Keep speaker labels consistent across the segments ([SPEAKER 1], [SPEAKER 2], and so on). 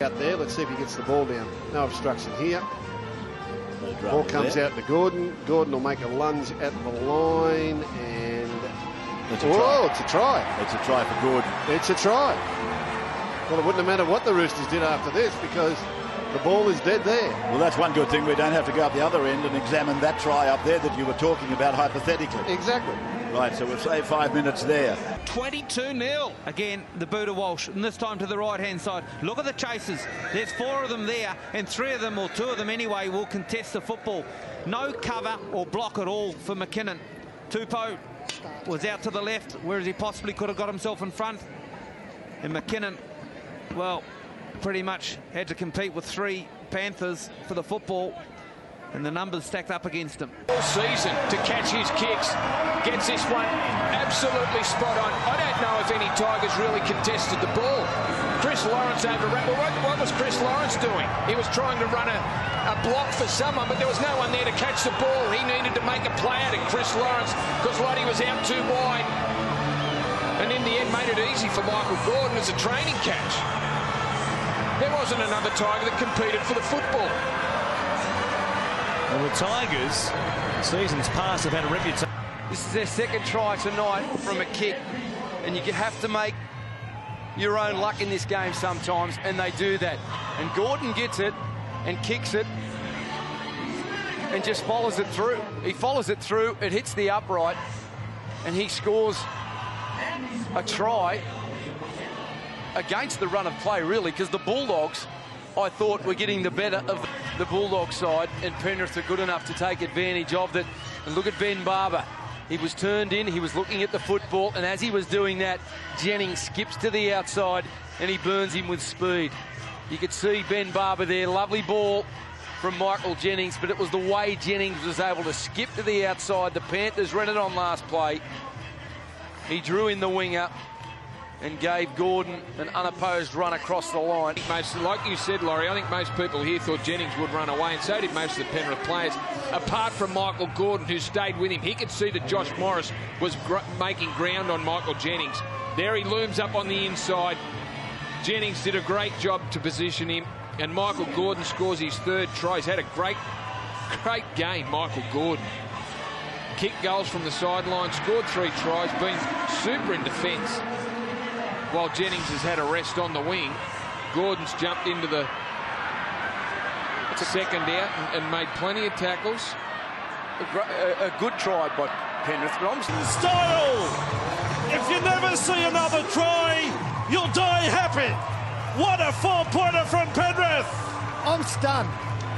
[SPEAKER 1] Out there, let's see if he gets the ball down. No obstruction here. Ball comes out to Gordon. Gordon will make a lunge at the line, and it's a try. It's a try.
[SPEAKER 2] It's a try for Gordon.
[SPEAKER 1] It's a try. Well, it wouldn't have mattered what the Roosters did after this because the ball is dead there.
[SPEAKER 2] Well, that's one good thing. We don't have to go up the other end and examine that try up there that you were talking about hypothetically.
[SPEAKER 1] Exactly.
[SPEAKER 2] Right, so we've saved 5 minutes there.
[SPEAKER 3] 22-0. Again, the boot of Walsh, and this time to the right-hand side. Look at the chasers. There's 4 of them there, and 3 of them, or 2 of them anyway, will contest the football. No cover or block at all for McKinnon. Tupou was out to the left, whereas he possibly could have got himself in front. And McKinnon, well, pretty much had to compete with 3 Panthers for the football. And the numbers stacked up against him.
[SPEAKER 4] All season to catch his kicks. Gets this one absolutely spot on. I don't know if any Tigers really contested the ball. Chris Lawrence overran. Well, what was Chris Lawrence doing? He was trying to run a block for someone, but there was no one there to catch the ball. He needed to make a play out of Chris Lawrence because Lottie was out too wide. And in the end made it easy for Michael Gordon as a training catch. There wasn't another Tiger that competed for the football.
[SPEAKER 5] Well, the Tigers, seasons past, have had a reputation.
[SPEAKER 6] This is their second try tonight from a kick, and you have to make your own luck in this game sometimes, and they do that. And Gordon gets it and kicks it and just follows it through. He follows it through, it hits the upright, and he scores a try against the run of play, really, because the Bulldogs, I thought, were getting the better of the Bulldog side, and Penrith are good enough to take advantage of that. And look at Ben Barber. He was turned in, he was looking at the football, and as he was doing that, Jennings skips to the outside and he burns him with speed. You could see Ben Barber there, lovely ball from Michael Jennings, but it was the way Jennings was able to skip to the outside. The Panthers ran it on last play. He drew in the winger and gave Gordon an unopposed run across the line.
[SPEAKER 4] Like you said, Laurie, I think most people here thought Jennings would run away, and so did most of the Penrith players, apart from Michael Gordon, who stayed with him. He could see that Josh Morris was making ground on Michael Jennings. There he looms up on the inside. Jennings did a great job to position him, and Michael Gordon scores his 3rd try. He's had a great game, Michael Gordon. Kicked goals from the sideline, scored 3 tries, been super in defence. While Jennings has had a rest on the wing, Gordon's jumped into the second out and made plenty of tackles.
[SPEAKER 6] A good try by Penrith.
[SPEAKER 5] Style! If you never see another try, you'll die happy. What a 4-pointer from Penrith!
[SPEAKER 7] I'm stunned.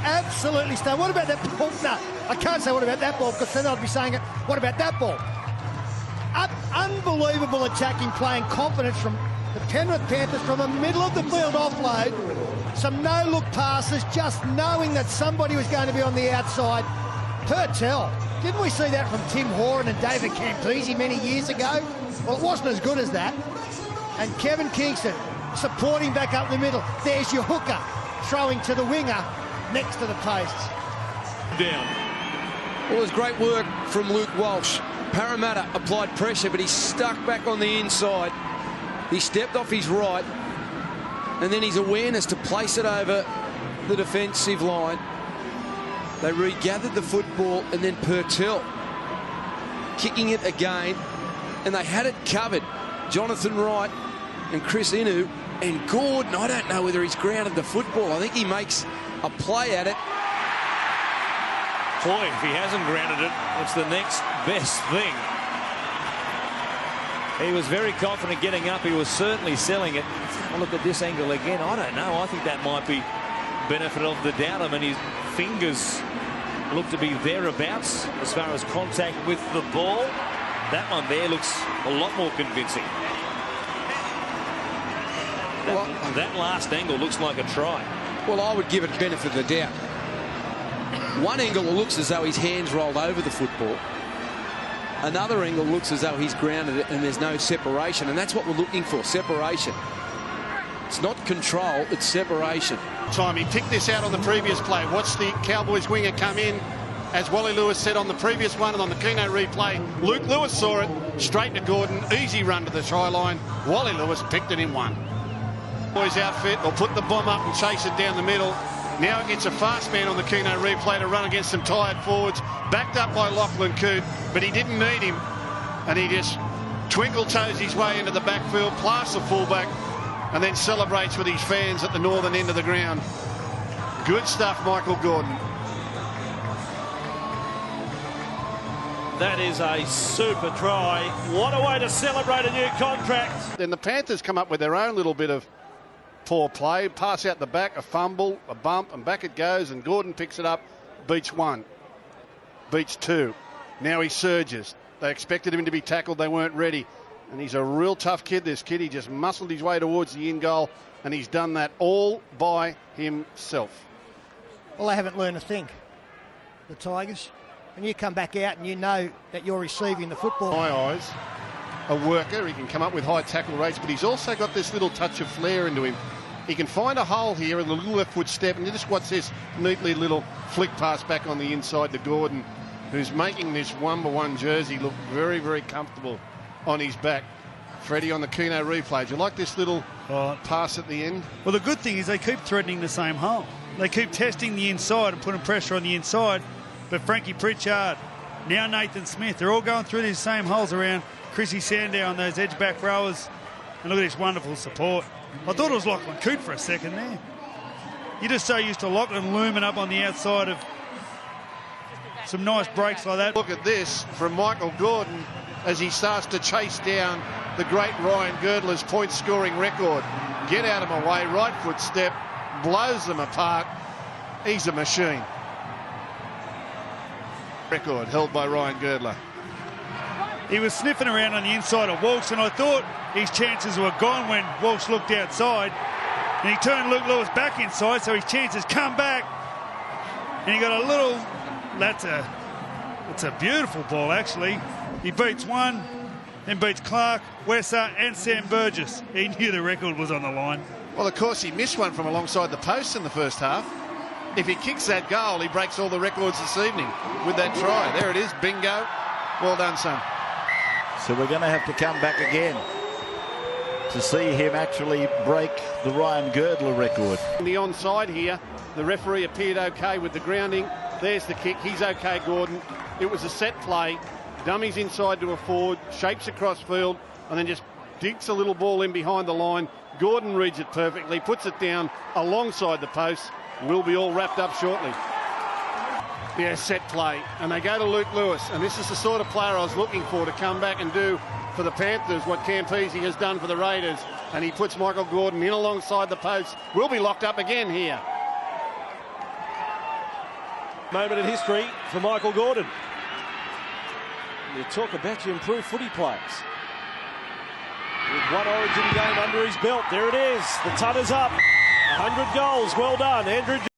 [SPEAKER 7] Absolutely stunned. What about that ball? No, I can't say what about that ball because then I'd be saying it. What about that ball? Unbelievable attacking play and confidence from the Penrith Panthers from the middle of the field offload. Some no-look passes, just knowing that somebody was going to be on the outside. Purtell, didn't we see that from Tim Horan and David Campese many years ago? Well, it wasn't as good as that. And Kevin Kingston supporting back up the middle. There's your hooker, throwing to the winger next to the posts.
[SPEAKER 5] Down.
[SPEAKER 6] Well, it was great work from Luke Walsh. Parramatta applied pressure, but he stuck back on the inside. He stepped off his right, and then his awareness to place it over the defensive line. They regathered the football, and then Purtell kicking it again, and they had it covered. Jonathan Wright and Chris Inu, and Gordon, I don't know whether he's grounded the football. I think he makes a play at it.
[SPEAKER 5] Boy, if he hasn't grounded it, it's the next best thing. He was very confident getting up. He was certainly selling it. I'll look at this angle again. I don't know. I think that might be benefit of the doubt. I mean, his fingers look to be thereabouts as far as contact with the ball. That one there looks a lot more convincing. That last angle looks like a try.
[SPEAKER 6] Well, I would give it benefit of the doubt. One angle looks as though his hands rolled over the football. Another angle looks as though he's grounded it and there's no separation, and that's what we're looking for, separation. It's not control, it's separation.
[SPEAKER 1] He picked this out on the previous play. Watch the Cowboys winger come in. As Wally Lewis said on the previous one and on the Keno replay, Luke Lewis saw it, straight to Gordon, easy run to the try line. Wally Lewis picked it in 1. Boys outfit will put the bomb up and chase it down the middle. Now it gets a fast man on the Keno replay to run against some tired forwards, backed up by Lachlan Coote, but he didn't need him, and he just twinkle toes his way into the backfield, plasts the fullback, and then celebrates with his fans at the northern end of the ground. Good stuff, Michael Gordon.
[SPEAKER 8] That is a super try. What a way to celebrate a new contract.
[SPEAKER 1] Then the Panthers come up with their own little bit of poor play. Pass out the back, a fumble, a bump, and back it goes, and Gordon picks it up, beats one, beats two. Now he surges. They expected him to be tackled. They weren't ready. And he's a real tough kid, this kid. He just muscled his way towards the in goal, and he's done that all by himself.
[SPEAKER 7] Well, they haven't learned a thing, the Tigers. And you come back out and you know that you're receiving the football.
[SPEAKER 1] My eyes, a worker. He can come up with high tackle rates, but he's also got this little touch of flair into him. He can find a hole here in the little left foot step, and just watch this neatly little flick pass back on the inside to Gordon, who's making this 1-1 jersey look very, very comfortable on his back. Freddie on the Keno replay. Do you like this little pass at the end?
[SPEAKER 9] Well, the good thing is they keep threatening the same hole. They keep testing the inside and putting pressure on the inside. But Frankie Pritchard, now Nathan Smith, they're all going through these same holes around Chrissy Sandow, those edge back rowers. And look at this wonderful support. I thought it was Lachlan Coote for a second there. You're just so used to Lachlan looming up on the outside of some nice breaks like that.
[SPEAKER 1] Look at this from Michael Gordon as he starts to chase down the great Ryan Girdler's point-scoring record. Get out of my way, right foot step, blows them apart. He's a machine. Record held by Ryan Girdler.
[SPEAKER 9] He was sniffing around on the inside of Walsh, and I thought his chances were gone when Walsh looked outside. And he turned Luke Lewis back inside, so his chances come back. And he got a little... It's a beautiful ball, actually. He beats one, then beats Clark, Wesser, and Sam Burgess. He knew the record was on the line.
[SPEAKER 1] Well, of course, he missed one from alongside the post in the first half. If he kicks that goal, he breaks all the records this evening with that try. There it is, bingo. Well done, son.
[SPEAKER 2] So we're going to have to come back again to see him actually break the Ryan Girdler record.
[SPEAKER 1] The onside here, the referee appeared okay with the grounding. There's the kick. He's okay, Gordon. It was a set play. Dummies inside to a forward, shapes across field, and then just dinks a little ball in behind the line. Gordon reads it perfectly, puts it down alongside the post. We'll be all wrapped up shortly. Yeah, set play. And they go to Luke Lewis. And this is the sort of player I was looking for to come back and do for the Panthers what Campese has done for the Raiders. And he puts Michael Gordon in alongside the post. We'll be locked up again here.
[SPEAKER 8] Moment in history for Michael Gordon. You talk about your improved footy players. With one Origin game under his belt, there it is. The Tutters up. 100 goals. Well done, Andrew.